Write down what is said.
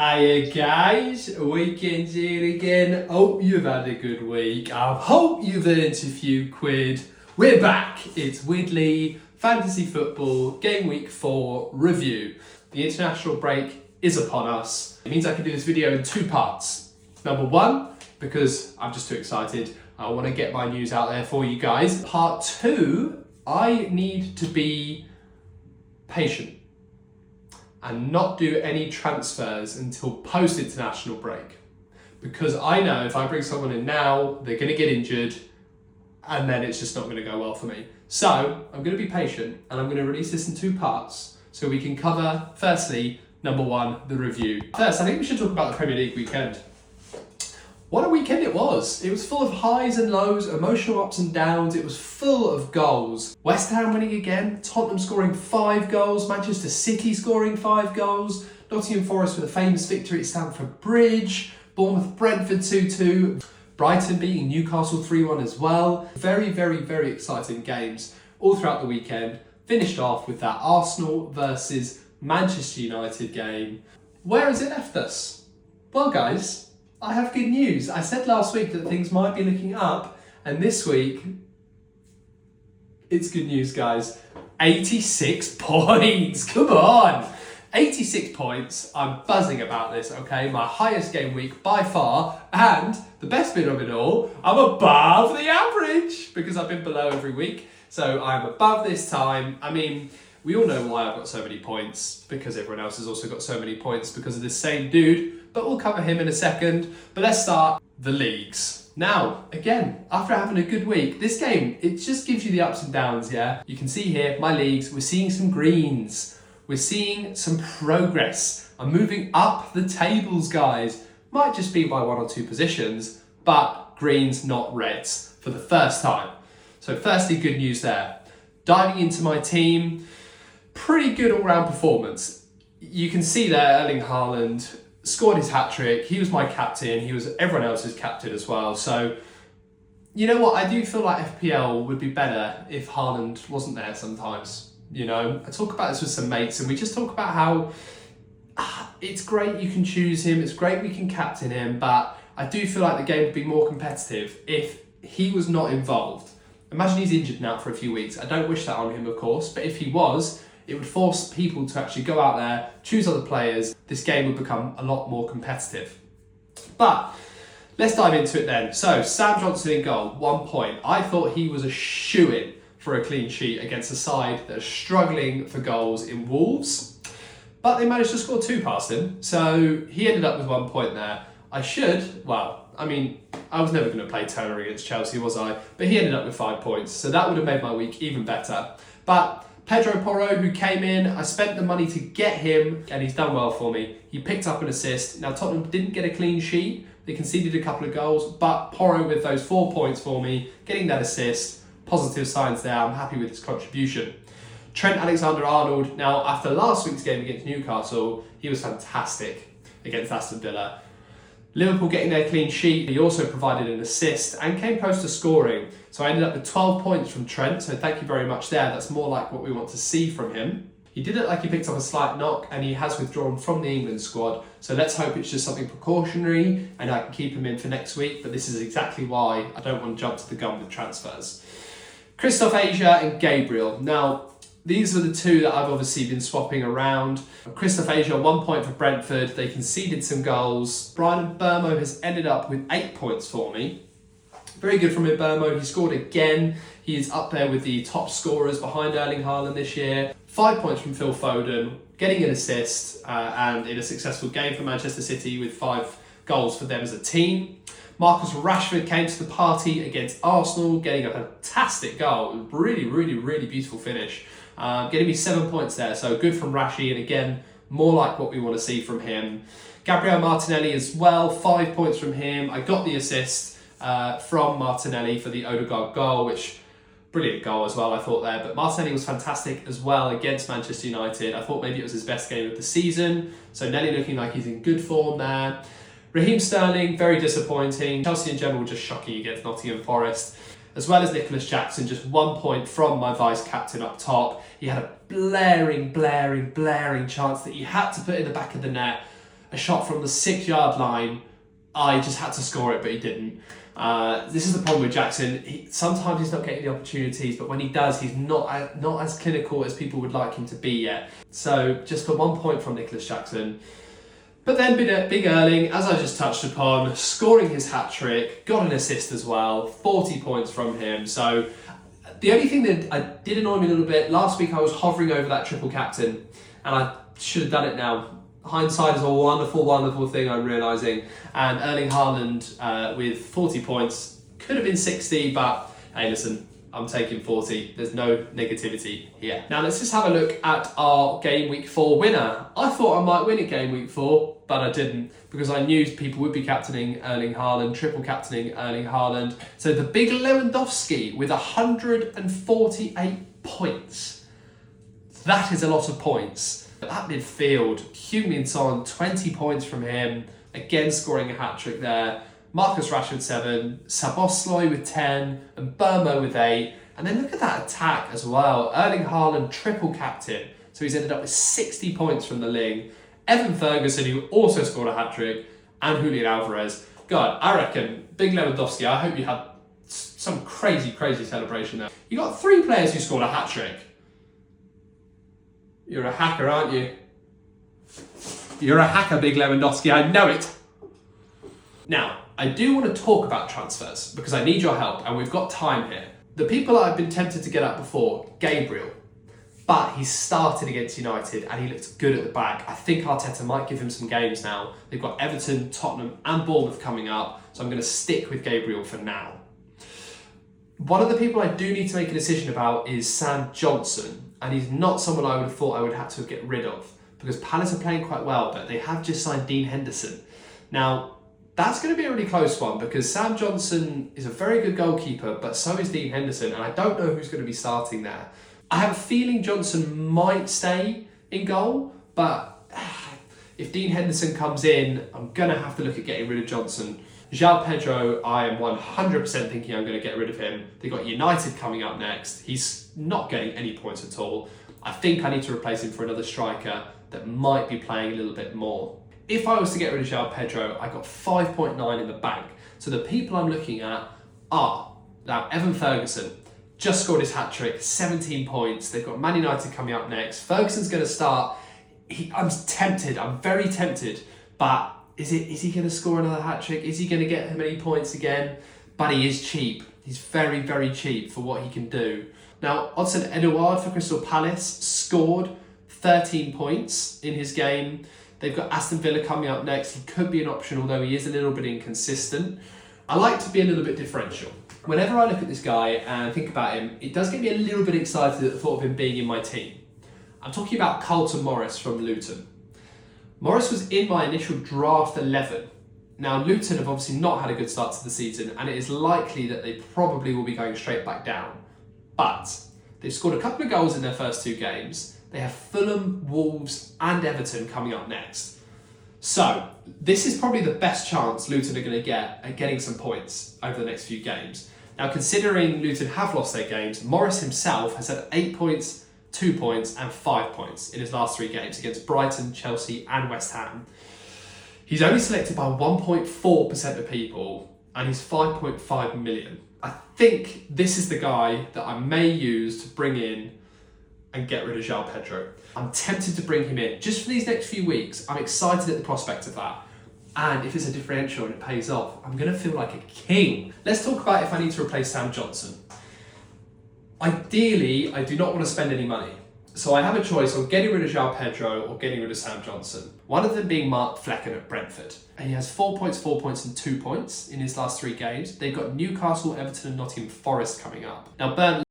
Hiya guys, weekend's here again. Hope you've had a good week. I hope you've earned a few quid. We're back. It's Widley Fantasy Football Game Week 4 review. The international break is upon us. It means I can do this video in two parts. Number one, because I'm just too excited. I want to get my news out there for you guys. Part two, I need to be patient and not do any transfers until post-international break. Because I know if I bring someone in now, they're going to get injured and then it's just not going to go well for me. So I'm going to be patient and I'm going to release this in two parts so we can cover, firstly, number one, the review. First, I think we should talk about the Premier League weekend. What a weekend it was. It was full of highs and lows, emotional ups and downs. It was full of goals. West Ham winning again, Tottenham scoring 5 goals, Manchester City scoring 5 goals, Nottingham Forest with a famous victory at Stamford Bridge, Bournemouth Brentford 2-2, Brighton beating Newcastle 3-1 as well. Very, very, very exciting games all throughout the weekend. Finished off with that Arsenal versus Manchester United game. Where has it left us? Well guys, I have good news. I said last week that things might be looking up, and this week, it's good news, guys. 86 points, come on! 86 points, I'm buzzing about this, okay? My highest game week by far, and the best bit of it all, I'm above the average, because I've been below every week, so I'm above this time. I mean, we all know why I've got so many points, because everyone else has also got so many points because of this same dude, but we'll cover him in a second. But let's start the leagues. Now, again, after having a good week, this game, it just gives you the ups and downs, yeah? You can see here, my leagues, we're seeing some greens. We're seeing some progress. I'm moving up the tables, guys. Might just be by 1 or 2 positions, but greens, not reds, for the first time. So firstly, good news there. Diving into my team, pretty good all-round performance. You can see there, Erling Haaland scored his hat-trick. He was my captain. He was everyone else's captain as well. So, you know what? I do feel like FPL would be better if Haaland wasn't there sometimes. You know, I talk about this with some mates and we just talk about how it's great you can choose him. It's great we can captain him. But I do feel like the game would be more competitive if he was not involved. Imagine he's injured now for a few weeks. I don't wish that on him, of course. But if he was, it would force people to actually go out there, choose other players. This game would become a lot more competitive. But let's dive into it then. So Sam Johnson in goal, 1 point. I thought he was a shoo-in for a clean sheet against a side that are struggling for goals in Wolves. But they managed to score 2 past him. So he ended up with 1 point there. I was never going to play Turner against Chelsea, was I? But he ended up with 5 points. So that would have made my week even better. But Pedro Porro, who came in, I spent the money to get him, and he's done well for me. He picked up an assist. Now, Tottenham didn't get a clean sheet. They conceded a couple of goals, but Porro with those 4 points for me, getting that assist, positive signs there. I'm happy with his contribution. Trent Alexander-Arnold, now, after last week's game against Newcastle, he was fantastic against Aston Villa. Liverpool getting their clean sheet. He also provided an assist and came close to scoring. So I ended up with 12 points from Trent. So thank you very much there. That's more like what we want to see from him. He did it like he picked up a slight knock and he has withdrawn from the England squad. So let's hope it's just something precautionary and I can keep him in for next week. But this is exactly why I don't want to jump to the gun with transfers. Christoph Asia and Gabriel. Now, these are the two that I've obviously been swapping around. Christoph Asia, 1 point for Brentford. They conceded some goals. Brian Mbeumo has ended up with 8 points for me. Very good from Mbeumo. He scored again. He is up there with the top scorers behind Erling Haaland this year. 5 points from Phil Foden, getting an assist and in a successful game for Manchester City with 5 goals for them as a team. Marcus Rashford came to the party against Arsenal, getting a fantastic goal. Really, really, really beautiful finish. Getting me 7 points there, so good from Rashi, and again, more like what we want to see from him. Gabriel Martinelli as well, 5 points from him. I got the assist from Martinelli for the Odegaard goal, which, brilliant goal as well, I thought there. But Martinelli was fantastic as well against Manchester United. I thought maybe it was his best game of the season, so Nelly looking like he's in good form there. Raheem Sterling, very disappointing. Chelsea in general, just shocking against Nottingham Forest. As well as Nicholas Jackson, just 1 point from my vice-captain up top. He had a blaring chance that he had to put in the back of the net. a shot from the 6-yard line. I just had to score it, but he didn't. This is the problem with Jackson. Sometimes he's not getting the opportunities, but when he does, he's not as clinical as people would like him to be yet. So just for 1 point from Nicholas Jackson. But then Big Erling, as I just touched upon, scoring his hat-trick, got an assist as well, 40 points from him. So the only thing that did annoy me a little bit, last week I was hovering over that triple captain, and I should have done it now. Hindsight is a wonderful, wonderful thing, I'm realising. And Erling Haaland with 40 points, could have been 60, but hey, listen, I'm taking 40. There's no negativity here. Now let's just have a look at our Game Week 4 winner. I thought I might win at Game Week 4, but I didn't, because I knew people would be captaining Erling Haaland, triple captaining Erling Haaland. So the big Lewandowski with 148 points. That is a lot of points. At midfield, Heung-min Son, 20 points from him, again scoring a hat-trick there. Marcus Rashford 7, Szoboszlai with 10, and Burmo with 8. And then look at that attack as well. Erling Haaland, triple captain. So he's ended up with 60 points from the league. Evan Ferguson, who also scored a hat-trick, and Julian Alvarez. God, I reckon, big Lewandowski, I hope you had some crazy, crazy celebration there. You got 3 players who scored a hat-trick. You're a hacker, aren't you? You're a hacker, big Lewandowski, I know it. Now, I do want to talk about transfers because I need your help and we've got time here. The people I've been tempted to get at before, Gabriel, but he started against United and he looked good at the back. I think Arteta might give him some games now. They've got Everton, Tottenham and Bournemouth coming up, so I'm going to stick with Gabriel for now. One of the people I do need to make a decision about is Sam Johnson, and he's not someone I would have thought I would have to get rid of because Palace are playing quite well, but they have just signed Dean Henderson. Now, that's going to be a really close one because Sam Johnson is a very good goalkeeper, but so is Dean Henderson, and I don't know who's going to be starting there. I have a feeling Johnson might stay in goal, but if Dean Henderson comes in, I'm going to have to look at getting rid of Johnson. João Pedro, I am 100% thinking I'm going to get rid of him. They've got United coming up next. He's not getting any points at all. I think I need to replace him for another striker that might be playing a little bit more. If I was to get rid of João Pedro, I got 5.9 in the bank. So the people I'm looking at are, now Evan Ferguson, just scored his hat-trick, 17 points. They've got Man United coming up next. Ferguson's going to start. I'm tempted, I'm very tempted, but is he going to score another hat-trick? Is he going to get how many points again? But he is cheap. He's very, very cheap for what he can do. Now, Odsonne Edouard for Crystal Palace scored 13 points in his game. They've got Aston Villa coming up next. He could be an option, although he is a little bit inconsistent. I like to be a little bit differential. Whenever I look at this guy and think about him, it does get me a little bit excited at the thought of him being in my team. I'm talking about Carlton Morris from Luton. Morris was in my initial draft 11. Now, Luton have obviously not had a good start to the season, and it is likely that they probably will be going straight back down. But they've scored a couple of goals in their first 2 games. They have Fulham, Wolves and Everton coming up next. So this is probably the best chance Luton are going to get at getting some points over the next few games. Now, considering Luton have lost their games, Morris himself has had 8 points, 2 points and 5 points in his last 3 games against Brighton, Chelsea and West Ham. He's only selected by 1.4% of people and he's 5.5 million. I think this is the guy that I may use to bring in and get rid of João Pedro. I'm tempted to bring him in just for these next few weeks. I'm excited at the prospect of that. And if it's a differential and it pays off, I'm going to feel like a king. Let's talk about if I need to replace Sam Johnson. Ideally, I do not want to spend any money. So I have a choice on getting rid of João Pedro or getting rid of Sam Johnson. One of them being Mark Flecken at Brentford. And he has 4 points, 4 points and 2 points in his last 3 games. They've got Newcastle, Everton and Nottingham Forest coming up. Now, Burnley